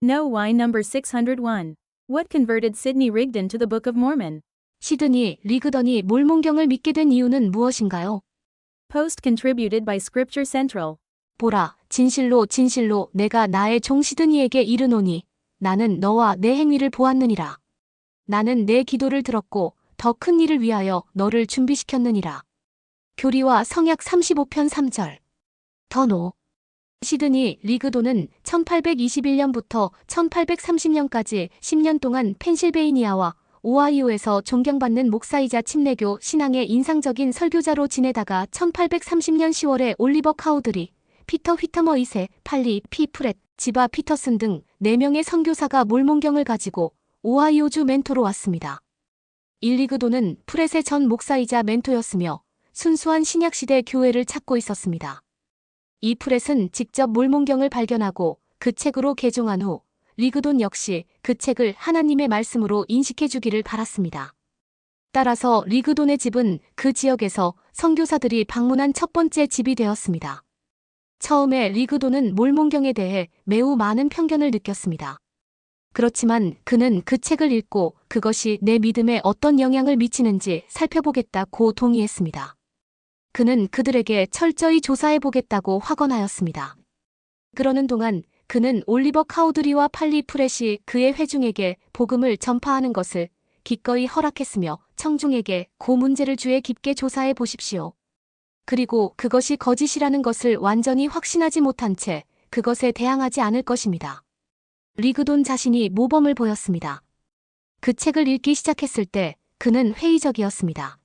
No. Why number 601. What converted Sidney Rigdon to the Book of Mormon? 시드니 리그던이 몰몬경을 믿게 된 이유는 무엇인가요? Post contributed by Scripture Central. 보라, 진실로 진실로 내가 나의 종 시드니에게 이르노니 나는 너와 내 행위를 보았느니라. 나는 내 기도를 들었고 더 큰 일을 위하여 너를 준비시켰느니라. 교리와 성약 35편 3절. 더노. 시드니 리그돈은 1821년부터 1830년까지 10년 동안 펜실베이니아와 오하이오에서 존경받는 목사이자 침례교 신앙의 인상적인 설교자로 지내다가 1830년 10월에 올리버 카우드리, 피터 휘터머 2세, 팔리 피 프렛, 지바 피터슨 등 4명의 선교사가 몰몬경을 가지고 오하이오주 멘토로 왔습니다. 일리그돈은 프렛의 전 목사이자 멘토였으며 순수한 신약시대 교회를 찾고 있었습니다. 이 프렛은 직접 몰몬경을 발견하고 그 책으로 개종한 후 리그돈 역시 그 책을 하나님의 말씀으로 인식해주기를 바랐습니다. 따라서 리그돈의 집은 그 지역에서 선교사들이 방문한 첫 번째 집이 되었습니다. 처음에 리그돈은 몰몬경에 대해 매우 많은 편견을 느꼈습니다. 그렇지만 그는 그 책을 읽고 그것이 내 믿음에 어떤 영향을 미치는지 살펴보겠다고 동의했습니다. 그는 그들에게 철저히 조사해보겠다고 확언하였습니다. 그러는 동안 그는 올리버 카우드리와 팔리 프렛이 그의 회중에게 복음을 전파하는 것을 기꺼이 허락했으며 청중에게 그 문제를 주의 깊게 조사해 보십시오. 그리고 그것이 거짓이라는 것을 완전히 확신하지 못한 채 그것에 대항하지 않을 것입니다. 리그돈 자신이 모범을 보였습니다. 그 책을 읽기 시작했을 때 그는 회의적이었습니다.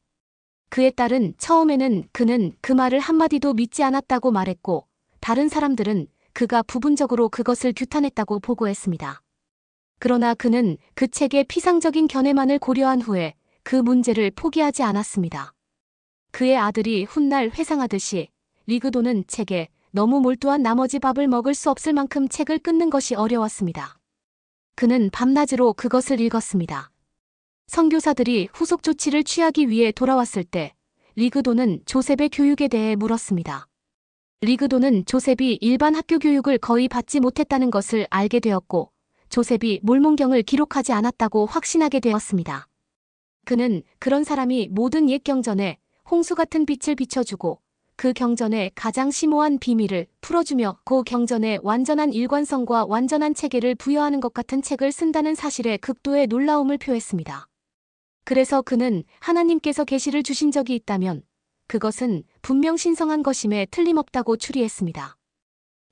그에 따른 처음에는 그는 그 말을 한마디도 믿지 않았다고 말했고 다른 사람들은 그가 부분적으로 그것을 규탄했다고 보고했습니다. 그러나 그는 그 책의 피상적인 견해만을 고려한 후에 그 문제를 포기하지 않았습니다. 그의 아들이 훗날 회상하듯이 리그돈은 책에 너무 몰두한 나머지 밥을 먹을 수 없을 만큼 책을 끊는 것이 어려웠습니다. 그는 밤낮으로 그것을 읽었습니다. 선교사들이 후속 조치를 취하기 위해 돌아왔을 때 리그돈은 조셉의 교육에 대해 물었습니다. 리그돈은 조셉이 일반 학교 교육을 거의 받지 못했다는 것을 알게 되었고 조셉이 몰몬경을 기록하지 않았다고 확신하게 되었습니다. 그는 그런 사람이 모든 옛 경전에 홍수 같은 빛을 비춰주고 그 경전의 가장 심오한 비밀을 풀어주며 그 경전의 완전한 일관성과 완전한 체계를 부여하는 것 같은 책을 쓴다는 사실에 극도의 놀라움을 표했습니다. 그래서 그는 하나님께서 계시를 주신 적이 있다면 그것은 분명 신성한 것임에 틀림없다고 추리했습니다.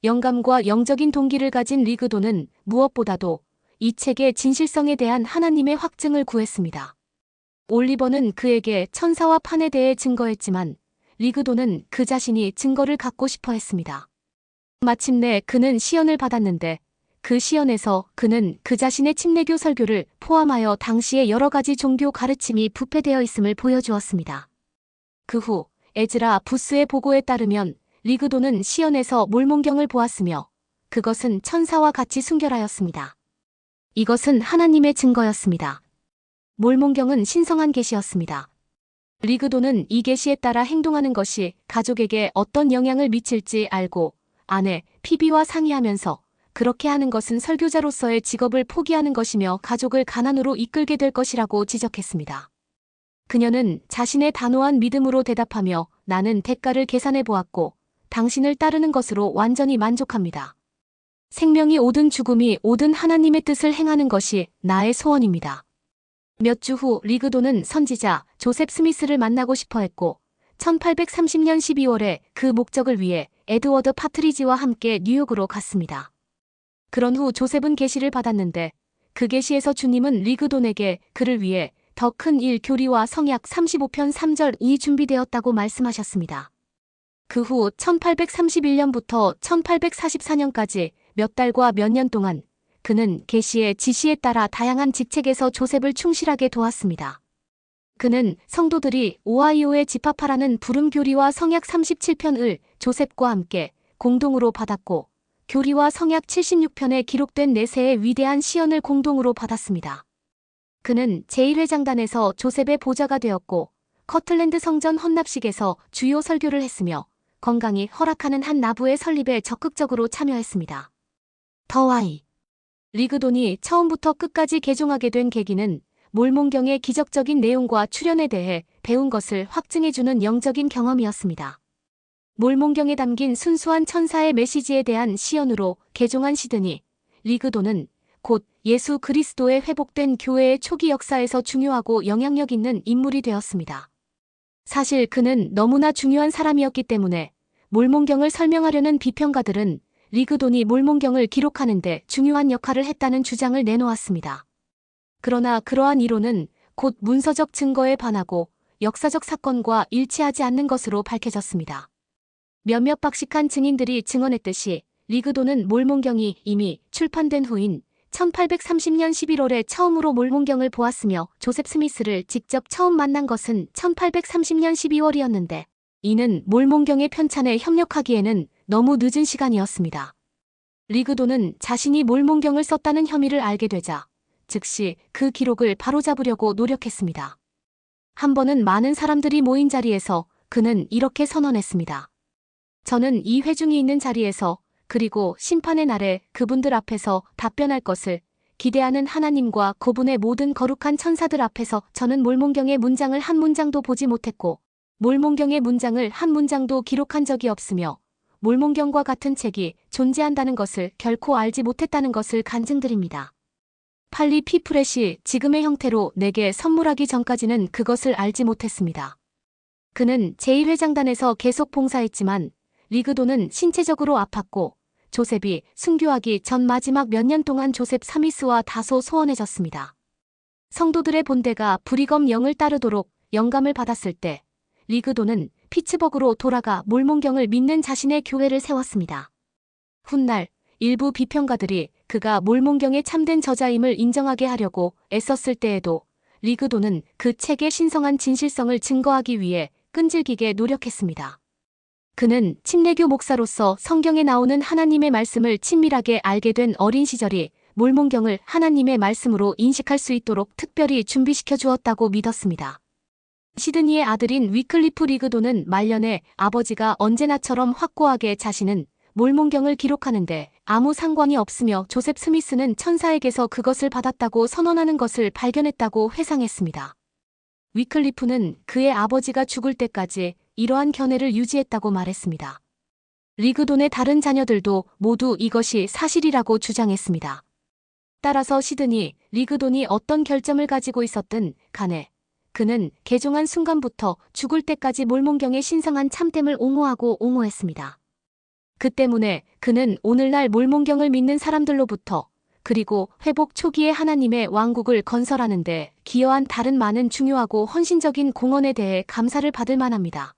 영감과 영적인 동기를 가진 리그돈은 무엇보다도 이 책의 진실성에 대한 하나님의 확증을 구했습니다. 올리버는 그에게 천사와 판에 대해 증거했지만 리그돈은 그 자신이 증거를 갖고 싶어 했습니다. 마침내 그는 시연을 받았는데 그 시연에서 그는 그 자신의 침례교 설교를 포함하여 당시의 여러 가지 종교 가르침이 부패되어 있음을 보여주었습니다. 그 후 에즈라 부스의 보고에 따르면 리그돈은 시연에서 몰몬경을 보았으며 그것은 천사와 같이 순결하였습니다. 이것은 하나님의 증거였습니다. 몰몬경은 신성한 계시였습니다. 리그돈은 이 계시에 따라 행동하는 것이 가족에게 어떤 영향을 미칠지 알고 아내 피비와 상의하면서 그렇게 하는 것은 설교자로서의 직업을 포기하는 것이며 가족을 가난으로 이끌게 될 것이라고 지적했습니다. 그녀는 자신의 단호한 믿음으로 대답하며 나는 대가를 계산해 보았고 당신을 따르는 것으로 완전히 만족합니다. 생명이 오든 죽음이 오든 하나님의 뜻을 행하는 것이 나의 소원입니다. 몇 주 후 리그돈은 선지자 조셉 스미스를 만나고 싶어 했고 1830년 12월에 그 목적을 위해 에드워드 파트리지와 함께 뉴욕으로 갔습니다. 그런 후 조셉은 계시를 받았는데 그 계시에서 주님은 리그돈에게 그를 위해 더 큰 일 교리와 성약 35편 3절이 준비되었다고 말씀하셨습니다. 그 후 1831년부터 1844년까지 몇 달과 몇 년 동안 그는 계시의 지시에 따라 다양한 직책에서 조셉을 충실하게 도왔습니다. 그는 성도들이 오하이오에 집합하라는 부름 교리와 성약 37편을 조셉과 함께 공동으로 받았고 교리와 성약 76편에 기록된 내세의 위대한 시연을 공동으로 받았습니다. 그는 제1회장단에서 조셉의 보좌가 되었고 커틀랜드 성전 헌납식에서 주요 설교를 했으며 건강이 허락하는 한 나부의 설립에 적극적으로 참여했습니다. 더와이 리그돈이 처음부터 끝까지 개종하게 된 계기는 몰몬경의 기적적인 내용과 출현에 대해 배운 것을 확증해주는 영적인 경험이었습니다. 몰몬경에 담긴 순수한 천사의 메시지에 대한 시연으로 개종한 시드니 리그돈은 곧 예수 그리스도의 회복된 교회의 초기 역사에서 중요하고 영향력 있는 인물이 되었습니다. 사실 그는 너무나 중요한 사람이었기 때문에 몰몬경을 설명하려는 비평가들은 리그돈이 몰몬경을 기록하는 데 중요한 역할을 했다는 주장을 내놓았습니다. 그러나 그러한 이론은 곧 문서적 증거에 반하고 역사적 사건과 일치하지 않는 것으로 밝혀졌습니다. 몇몇 박식한 증인들이 증언했듯이 리그돈은 몰몬경이 이미 출판된 후인 1830년 11월에 처음으로 몰몬경을 보았으며 조셉 스미스를 직접 처음 만난 것은 1830년 12월이었는데 이는 몰몬경의 편찬에 협력하기에는 너무 늦은 시간이었습니다. 리그돈은 자신이 몰몬경을 썼다는 혐의를 알게 되자 즉시 그 기록을 바로잡으려고 노력했습니다. 한 번은 많은 사람들이 모인 자리에서 그는 이렇게 선언했습니다. 저는 이 회중이 있는 자리에서 그리고 심판의 날에 그분들 앞에서 답변할 것을 기대하는 하나님과 그분의 모든 거룩한 천사들 앞에서 저는 몰몬경의 문장을 한 문장도 보지 못했고 몰몬경의 문장을 한 문장도 기록한 적이 없으며 몰몬경과 같은 책이 존재한다는 것을 결코 알지 못했다는 것을 간증드립니다. 팔리 피프렛이 지금의 형태로 내게 선물하기 전까지는 그것을 알지 못했습니다. 그는 제1회장단에서 계속 봉사했지만 리그돈은 신체적으로 아팠고 조셉이 순교하기 전 마지막 몇 년 동안 조셉 스미스와 다소 소원해졌습니다. 성도들의 본대가 브리검 영을 따르도록 영감을 받았을 때 리그돈은 피츠버그로 돌아가 몰몬경을 믿는 자신의 교회를 세웠습니다. 훗날 일부 비평가들이 그가 몰몬경의 참된 저자임을 인정하게 하려고 애썼을 때에도 리그돈은 그 책의 신성한 진실성을 증거하기 위해 끈질기게 노력했습니다. 그는 침례교 목사로서 성경에 나오는 하나님의 말씀을 친밀하게 알게 된 어린 시절이 몰몬경을 하나님의 말씀으로 인식할 수 있도록 특별히 준비시켜 주었다고 믿었습니다. 시드니의 아들인 위클리프 리그돈은 말년에 아버지가 언제나처럼 확고하게 자신은 몰몬경을 기록하는데 아무 상관이 없으며 조셉 스미스는 천사에게서 그것을 받았다고 선언하는 것을 발견했다고 회상했습니다. 위클리프는 그의 아버지가 죽을 때까지 이러한 견해를 유지했다고 말했습니다. 리그돈의 다른 자녀들도 모두 이것이 사실이라고 주장했습니다. 따라서 시드니 리그돈이 어떤 결점을 가지고 있었든 간에 그는 개종한 순간부터 죽을 때까지 몰몬경의 신성한 참됨을 옹호하고 옹호했습니다. 그 때문에 그는 오늘날 몰몬경을 믿는 사람들로부터 그리고 회복 초기에 하나님의 왕국을 건설하는 데 기여한 다른 많은 중요하고 헌신적인 공헌에 대해 감사를 받을 만합니다.